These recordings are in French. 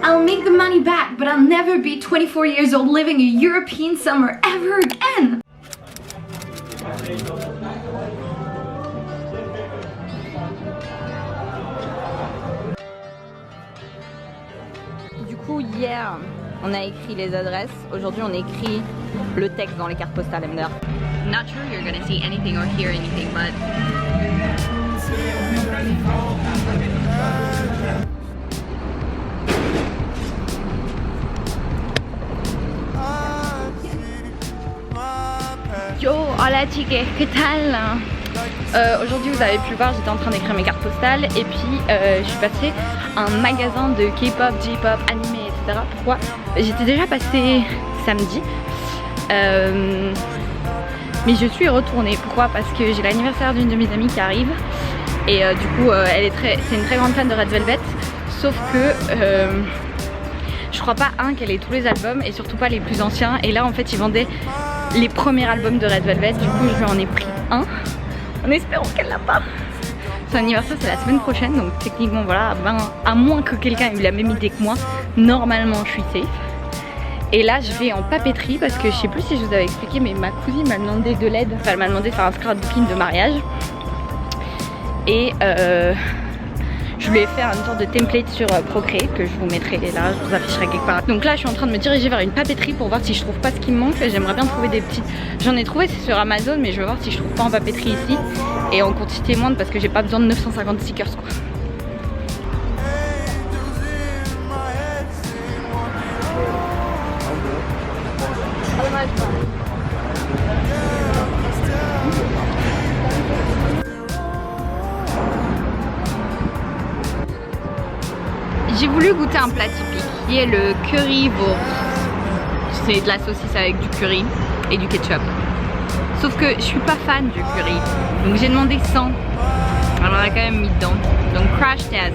I'll make the money back, but I'll never be 24 years old living a European summer ever again. Du coup, hier, on a écrit les adresses. Aujourd'hui, on écrit le texte dans les cartes postales, Emder. Not sure you're gonna see anything or hear anything, but... Yo, hola chiques, ¿qué tal? Aujourd'hui vous avez pu le voir, j'étais en train d'écrire mes cartes postales et puis je suis passée à un magasin de K-pop, J-pop, animé, etc. Pourquoi? J'étais déjà passée samedi mais je suis retournée. Pourquoi? Parce que j'ai l'anniversaire d'une de mes amies qui arrive et du coup c'est une très grande fan de Red Velvet, sauf que je crois pas qu'elle ait tous les albums et surtout pas les plus anciens, et là en fait ils vendaient les premiers albums de Red Velvet. Du coup je lui en ai pris un en espérant qu'elle l'a pas. Son anniversaire c'est la semaine prochaine, donc techniquement voilà, à moins que quelqu'un ait eu la même idée que moi, normalement je suis safe. Et là je vais en papeterie parce que je sais plus si je vous avais expliqué, mais ma cousine m'a demandé de l'aide, enfin elle m'a demandé de faire un scrapbooking de mariage. Et je lui ai fait une sorte de template sur Procreate que je vous mettrai là, je vous afficherai quelque part. Donc là je suis en train de me diriger vers une papeterie pour voir si je trouve pas ce qui me manque. J'aimerais bien trouver des petites... J'en ai trouvé sur Amazon, mais je vais voir si je trouve pas en papeterie ici et en quantité moindre parce que j'ai pas besoin de 950 stickers quoi. J'ai voulu goûter un plat typique qui est le currywurst. C'est de la saucisse avec du curry et du ketchup. Sauf que je suis pas fan du curry, donc j'ai demandé 100. Alors on a quand même mis dedans. Donc crash test.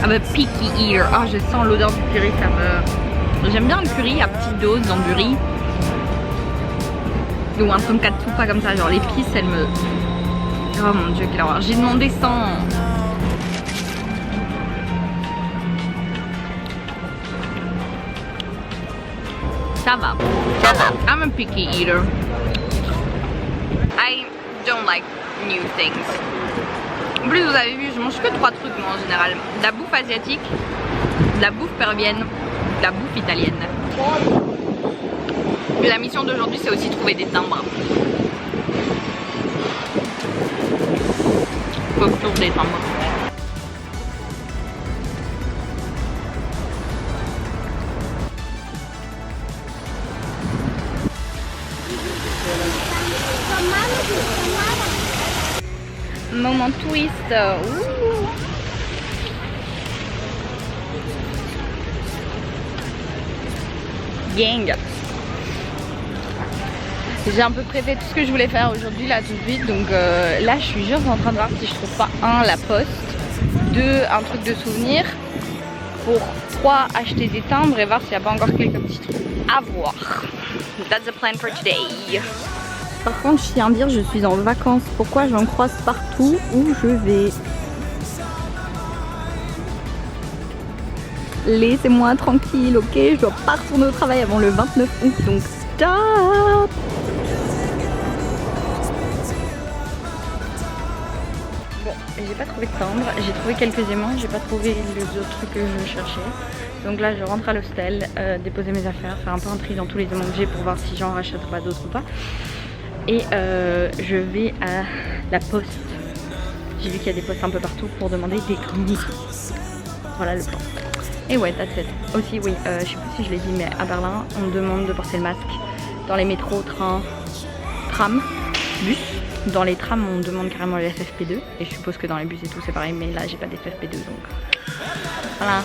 I'm a picky eater. Oh, je sens l'odeur du curry, ça me... J'aime bien le curry à petite dose dans du riz. Ou un tonkatsu pas comme ça, genre l'épice elle me... Oh mon dieu quelle horreur. J'ai demandé 100. Ça va. I'm a picky eater. I don't like new things. En plus vous avez vu, je mange que 3 trucs moi en général. De la bouffe asiatique, de la bouffe péruvienne, de la bouffe italienne. Et la mission d'aujourd'hui c'est aussi trouver des timbres. Faut toujours des timbres. Moment twist. Ouh. Gang. J'ai un peu préfet tout ce que je voulais faire aujourd'hui là tout de suite, donc là je suis juste en train de voir si je trouve pas la poste, 2 un truc de souvenir, pour 3 acheter des timbres et voir s'il n'y a pas encore quelques petits trucs à voir. That's the plan for today. Par contre je tiens à dire, je suis en vacances, pourquoi j'en croise partout où je vais. Laissez-moi tranquille, ok? Je dois pas retourner au travail avant le 29 août, donc stop. Bon, j'ai pas trouvé de timbre, j'ai trouvé quelques aimants, j'ai pas trouvé les autres trucs que je cherchais. Donc là je rentre à l'hostel, déposer mes affaires, faire un peu un tri dans tous les aimants que j'ai pour voir si j'en rachète pas d'autres ou pas. Et je vais à la poste. J'ai vu qu'il y a des postes un peu partout pour demander des commis. Voilà le plan. Et ouais, that's it. Aussi oui, je sais plus si je l'ai dit, mais à Berlin on demande de porter le masque dans les métros, trains, trams, bus. Dans les trams on demande carrément le FFP2 et je suppose que dans les bus et tout c'est pareil, mais là j'ai pas d'FFP2 donc voilà.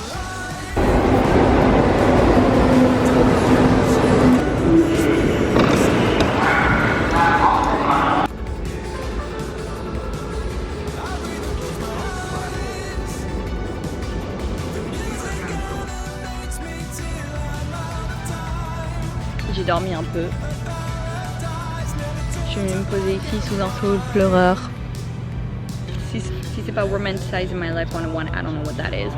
J'ai dormi un peu. Je vais me poser ici sous un soleil pleureur. Si c'est pas Romanticize My Life 101, I don't know what that is.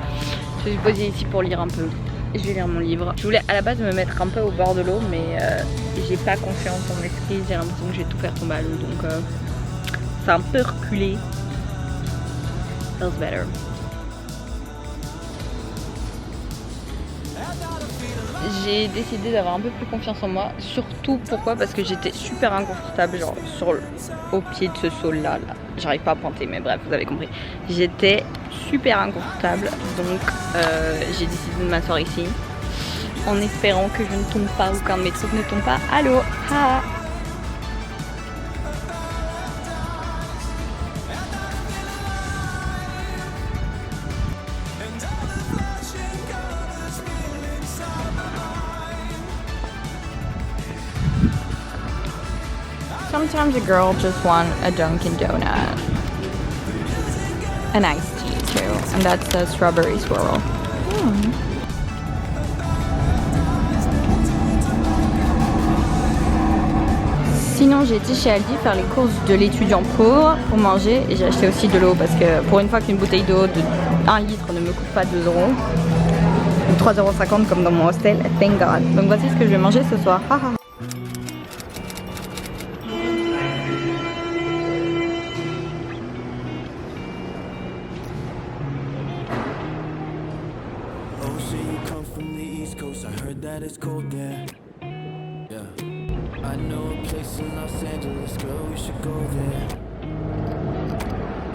Je vais me poser ici pour lire un peu. Je vais lire mon livre. Je voulais à la base me mettre un peu au bord de l'eau, mais j'ai pas confiance en mon esprit. J'ai l'impression que je vais tout faire tomber à l'eau, donc c'est un peu reculé. Feels better. J'ai décidé d'avoir un peu plus confiance en moi, surtout pourquoi, parce que j'étais super inconfortable genre au pied de ce saule là. J'arrive pas à pointer, mais bref, vous avez compris. J'étais super inconfortable, donc j'ai décidé de m'asseoir ici en espérant que je ne tombe pas ou qu'un de mes trucs ne tombe pas à l'eau. Ah. Sometimes a girl just wants a Dunkin' Donut. An iced tea too, and that's the strawberry swirl. Sinon j'ai été chez Aldi faire les courses de l'étudiant pauvre pour manger et j'ai acheté aussi de l'eau parce que pour une fois qu'une bouteille d'eau de 1 litre ne me coûte pas 2 €, ou 3,50 € comme dans mon hostel, thank God. Donc voici ce que je vais manger ce soir. That it's cold there. Yeah. I know a place in Los Angeles, girl, we should go there.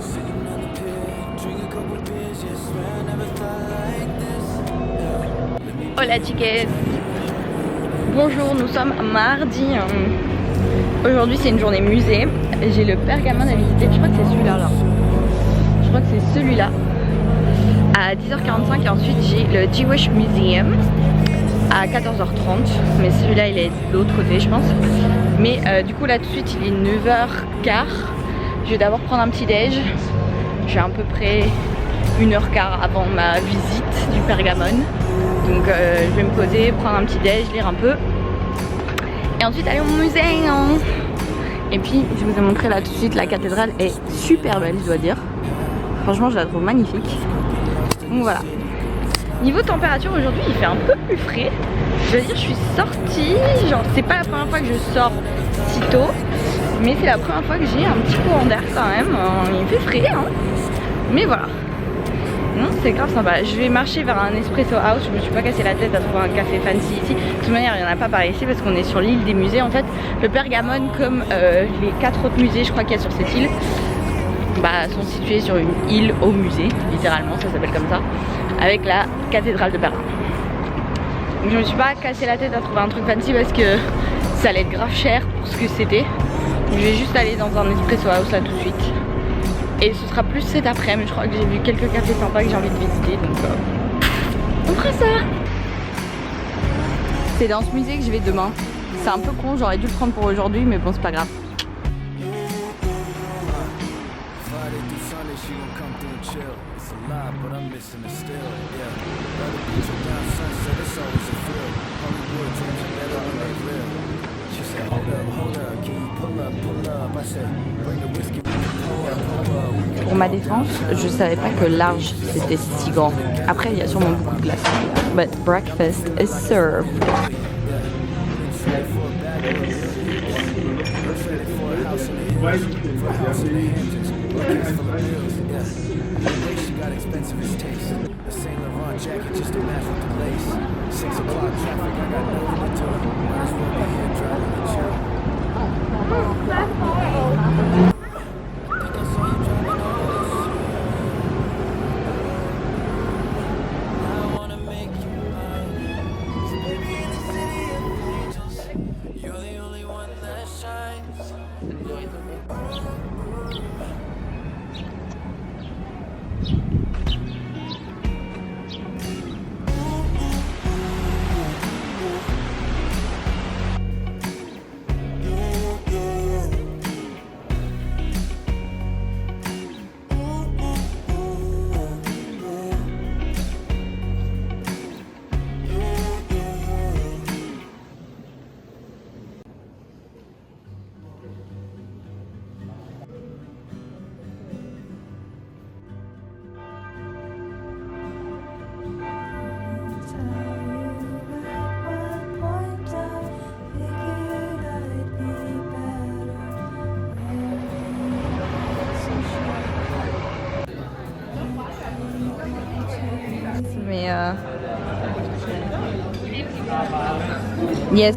Sitting on the pier, drink a couple beers, yeah, swear I never thought like this. Yeah. Hola chiques. Bonjour, nous sommes mardi. Aujourd'hui c'est une journée musée. J'ai le Pergamon à visiter, je crois que c'est celui-là là. Je crois que c'est celui-là. À 10h45 et ensuite j'ai le Jewish Museum à 14h30, mais celui-là il est de l'autre côté je pense. Mais du coup là tout de suite il est 9h15. Je vais d'abord prendre un petit déj. J'ai à peu près 1h15 avant ma visite du Pergamon. Donc je vais me poser, prendre un petit déj, lire un peu. Et ensuite aller au musée. Et puis je vous ai montré là tout de suite, la cathédrale est super belle je dois dire. Franchement je la trouve magnifique. Donc voilà. Niveau température aujourd'hui il fait un peu plus frais. Je veux dire je suis sortie, genre c'est pas la première fois que je sors si tôt, mais c'est la première fois que j'ai un petit courant d'air quand même. Il fait frais hein. Mais voilà. Non c'est grave sympa. Je vais marcher vers un espresso house. Je me suis pas cassé la tête à trouver un café fancy ici. De toute manière il n'y en a pas par ici parce qu'on est sur l'île des musées. En fait le Pergamon comme les 4 autres musées je crois qu'il y a sur cette île sont situés sur une île au musée, littéralement, ça s'appelle comme ça, avec la cathédrale de Berlin. Donc je me suis pas cassé la tête à trouver un truc fancy parce que ça allait être grave cher pour ce que c'était. Je vais juste aller dans un espresso house là tout de suite. Et ce sera plus cet après, mais je crois que j'ai vu quelques cafés sympas que j'ai envie de visiter, donc on fera ça. C'est dans ce musée que je vais demain. C'est un peu con, j'aurais dû le prendre pour aujourd'hui, mais bon c'est pas grave. Pour ma défense, je savais pas que large c'était si grand. Après il y a sûrement beaucoup de glace. But breakfast is served. Yes.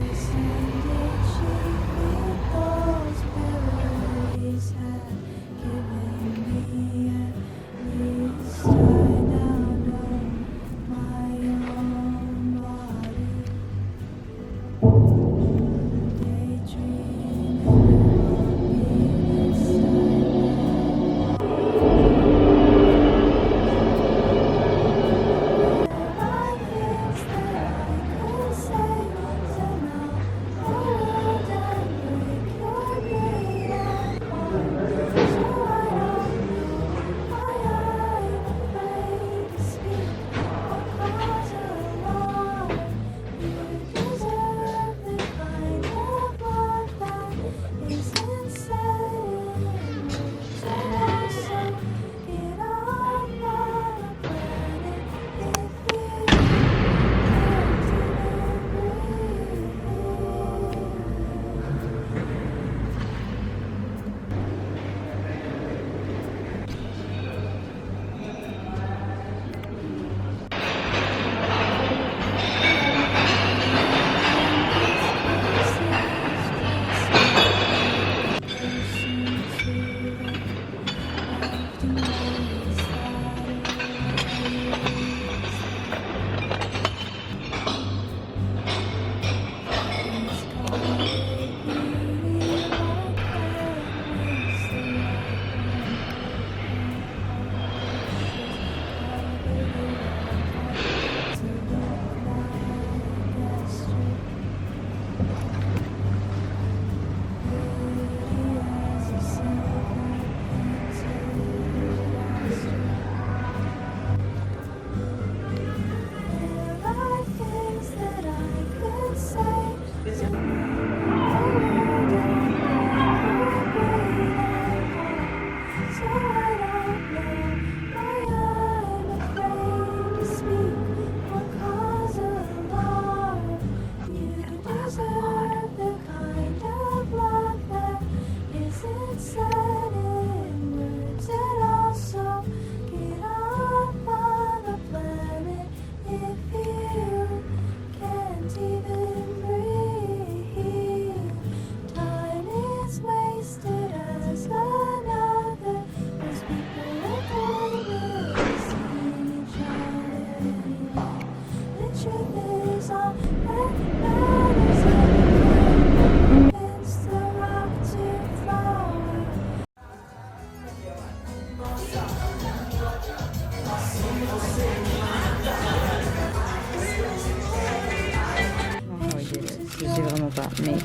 Je sais vraiment pas, mais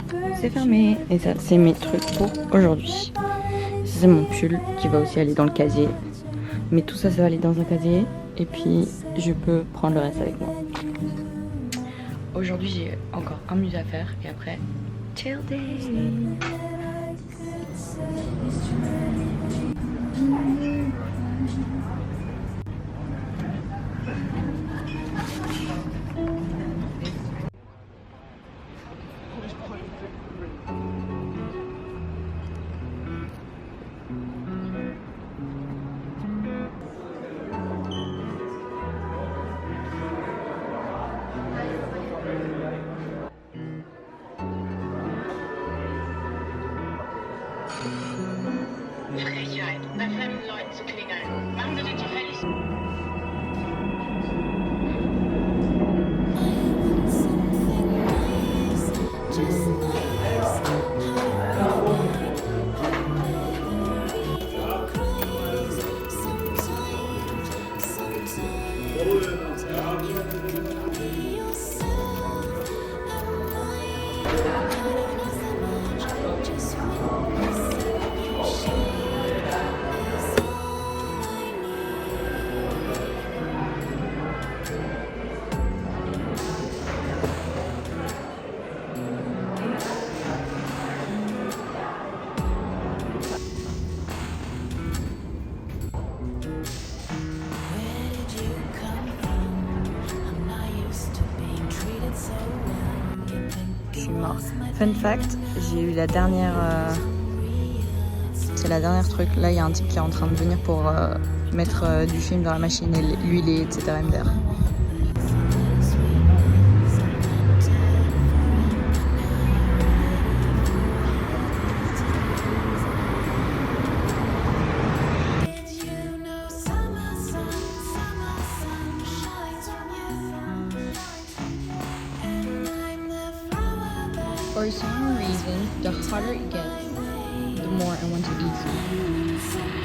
c'est fermé. Et ça, c'est mes trucs pour aujourd'hui. C'est mon pull qui va aussi aller dans le casier. Mais tout ça, ça va aller dans un casier. Et puis, je peux prendre le reste avec moi. Aujourd'hui, j'ai encore un musée à faire. Et après, chill day. Frechheit, bei fremden Leuten zu klingeln. Machen Sie den gefälligst. Fun fact, j'ai eu la dernière... c'est la dernière truc. Là, il y a un type qui est en train de venir pour mettre du film dans la machine et l'huiler, etc. MDR. For some reason, the hotter it gets, the more I want to eat.